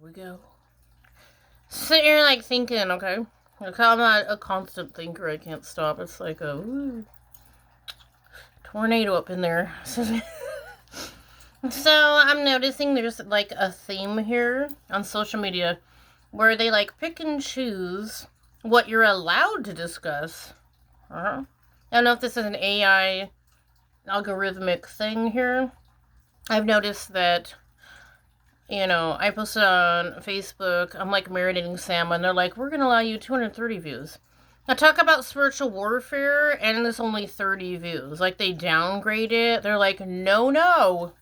we go. Sitting here, like, thinking, okay? Like, I'm not a constant thinker. I can't stop. It's like a tornado up in there. So I'm noticing there's, like, a theme here on social media where they, like, pick and choose what you're allowed to discuss. I don't know if this is an AI algorithmic thing here. I've noticed that, I posted on Facebook, I'm like marinating salmon. They're like, we're going to allow you 230 views. I talk about spiritual warfare, and there's only 30 views. Like, they downgrade it. They're like, no.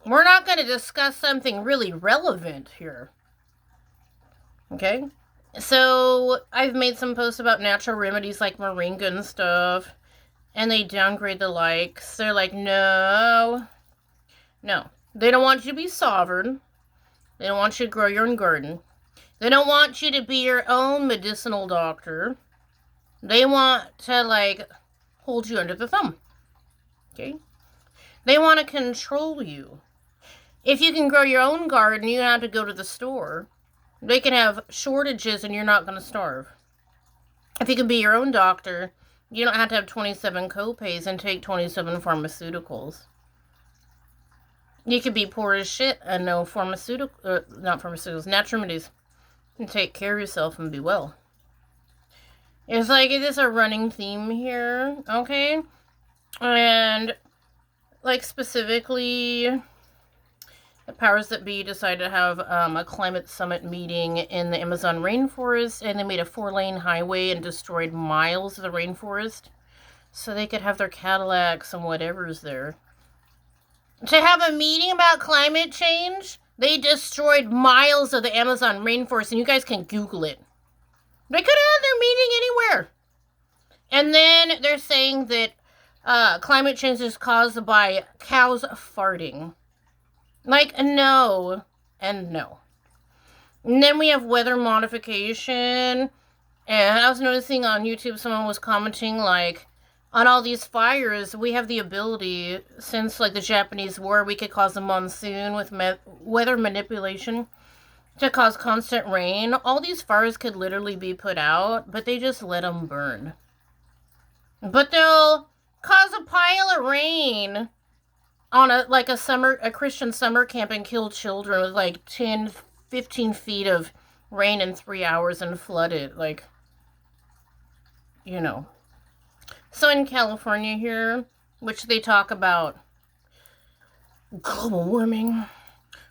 We're not going to discuss something really relevant here. Okay? So, I've made some posts about natural remedies like moringa and stuff, and they downgrade the likes. They're like, no. They don't want you to be sovereign. They don't want you to grow your own garden. They don't want you to be your own medicinal doctor. They want to, like, hold you under the thumb. Okay? They want to control you. If you can grow your own garden, you don't have to go to the store. They can have shortages and you're not going to starve. If you can be your own doctor, you don't have to have 27 copays and take 27 pharmaceuticals. You could be poor as shit and no not pharmaceuticals, natural remedies, and take care of yourself and be well. It's like, it is a running theme here, okay? And, like, specifically, the powers that be decided to have a climate summit meeting in the Amazon rainforest, and they made a 4-lane highway and destroyed miles of the rainforest so they could have their Cadillacs and whatever's there. To have a meeting about climate change, they destroyed miles of the Amazon rainforest, and you guys can Google it. They could have had their meeting anywhere. And then they're saying that climate change is caused by cows farting. Like, no and no. And then we have weather modification. And I was noticing on YouTube, someone was commenting, like, on all these fires, we have the ability, since, like, the Japanese War, we could cause a monsoon with weather manipulation to cause constant rain. All these fires could literally be put out, but they just let them burn. But they'll cause a pile of rain on a Christian summer camp and kill children with, like, 10, 15 feet of rain in 3 hours and flood it. Like, So in California here, which they talk about global warming,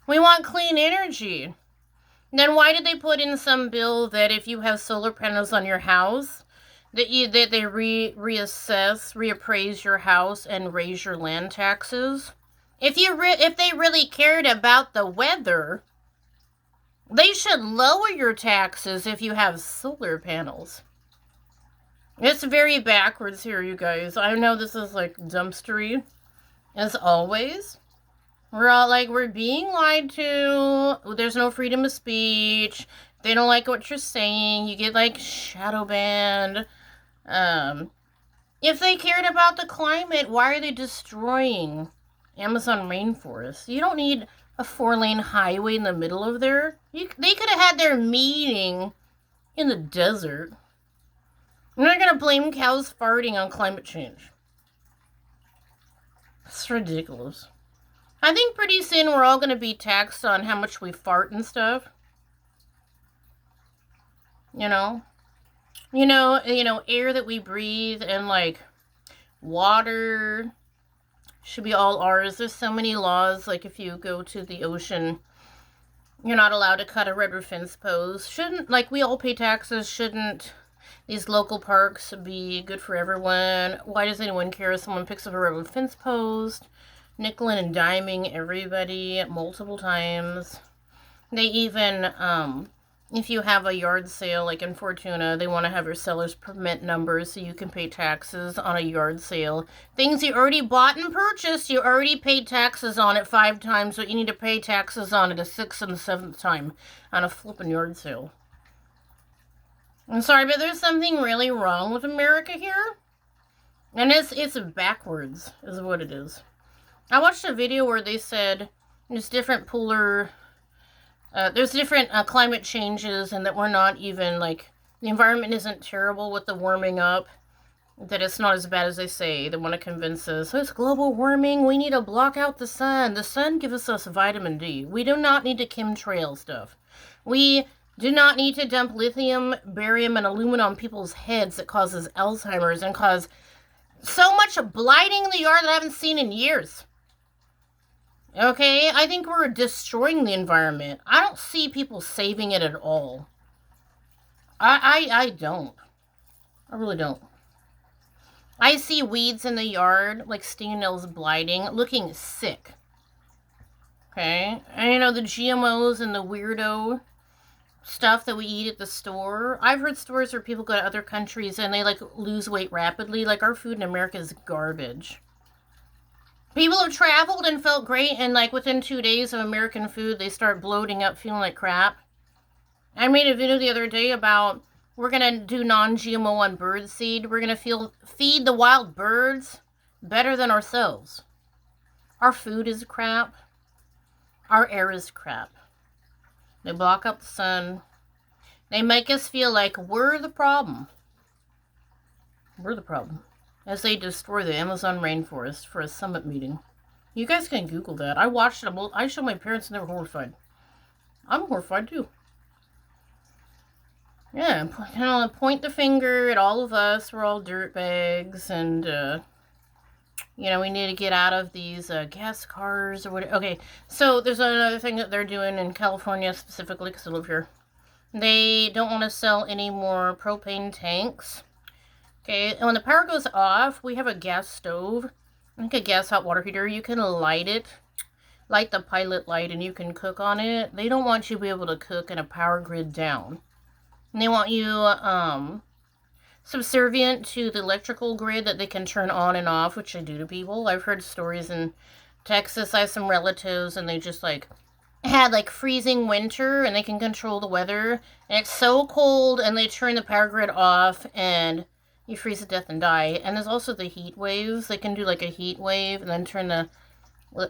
we want clean energy. Then why did they put in some bill that if you have solar panels on your house, that they reappraise your house and raise your land taxes? If they really cared about the weather, they should lower your taxes if you have solar panels. It's very backwards here, you guys. I know this is, like, dumpstery, as always. We're all like, we're being lied to. There's no freedom of speech. They don't like what you're saying. You get, like, shadow banned. If they cared about the climate, why are they destroying Amazon rainforest? You don't need a 4-lane highway in the middle of there. They could have had their meeting in the desert. I'm not going to blame cows farting on climate change. It's ridiculous. I think pretty soon we're all going to be taxed on how much we fart and stuff. Air that we breathe and, like, water should be all ours. There's so many laws, like, if you go to the ocean, you're not allowed to cut a redwood fence post. We all pay taxes, shouldn't these local parks be good for everyone? Why does anyone care if someone picks up a redwood fence post? Nickeling and diming everybody multiple times. They even, if you have a yard sale, like in Fortuna, they want to have your seller's permit number so you can pay taxes on a yard sale. Things you already bought and purchased, you already paid taxes on it 5 times, but you need to pay taxes on it a 6th and 7th time on a flippin' yard sale. I'm sorry, but there's something really wrong with America here. And it's backwards, is what it is. I watched a video where they said there's different polar There's different climate changes, and that we're not even, like, the environment isn't terrible with the warming up, that it's not as bad as they say. They want to convince us, oh, it's global warming, we need to block out the sun. The sun gives us vitamin D. We do not need to chemtrail stuff. We do not need to dump lithium, barium, and aluminum on people's heads that causes Alzheimer's and cause so much blighting in the yard that I haven't seen in years. Okay, I think we're destroying the environment. I don't see people saving it at all. I don't. I really don't. I see weeds in the yard, like stingnails blighting, looking sick. Okay, and you know, the GMOs and the weirdo stuff that we eat at the store. I've heard stories where people go to other countries and they, like, lose weight rapidly. Like, our food in America is garbage. People have traveled and felt great, and, like, within 2 days of American food, they start bloating up, feeling like crap. I made a video the other day about, we're going to do non-GMO on bird seed. We're going to feed the wild birds better than ourselves. Our food is crap. Our air is crap. They block out the sun. They make us feel like we're the problem. We're the problem. As they destroy the Amazon rainforest for a summit meeting. You guys can Google that. I watched it. I showed my parents and they were horrified. I'm horrified too. Yeah, kind of point the finger at all of us. We're all dirtbags, and you know, we need to get out of these gas cars or whatever. Okay, so there's another thing that they're doing in California specifically, because I live here. They don't want to sell any more propane tanks. Okay, and when the power goes off, we have a gas stove, like a gas hot water heater. You can light it, light the pilot light, and you can cook on it. They don't want you to be able to cook in a power grid down. And they want you subservient to the electrical grid that they can turn on and off, which they do to people. I've heard stories in Texas. I have some relatives, and they just, like, had, like, freezing winter, and they can control the weather. And it's so cold, and they turn the power grid off, and you freeze to death and die. And there's also the heat waves. They can do, like, a heat wave and then turn the,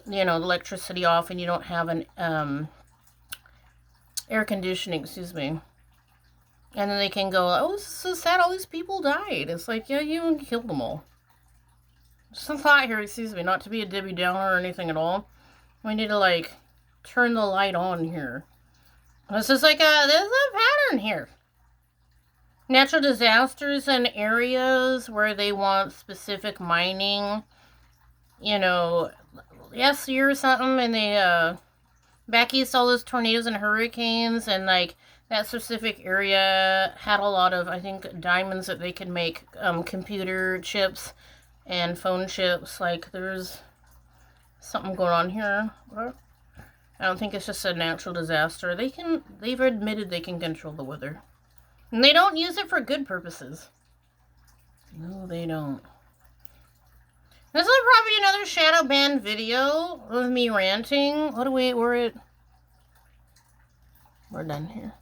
you know, the electricity off, and you don't have an air conditioning, excuse me. And then they can go, oh, this is so sad, all these people died. It's like, yeah, you killed them all. Just a thought here, excuse me, not to be a Debbie Downer or anything at all. We need to, like, turn the light on here. This is like there's a pattern here. Natural disasters in areas where they want specific mining, you know, last year or something, and they, back east, all those tornadoes and hurricanes, and, like, that specific area had a lot of, I think, diamonds that they could make computer chips and phone chips. Like, there's something going on here. I don't think it's just a natural disaster. They've admitted they can control the weather. And they don't use it for good purposes. No, they don't. This is probably another shadow ban video of me ranting. We're done here.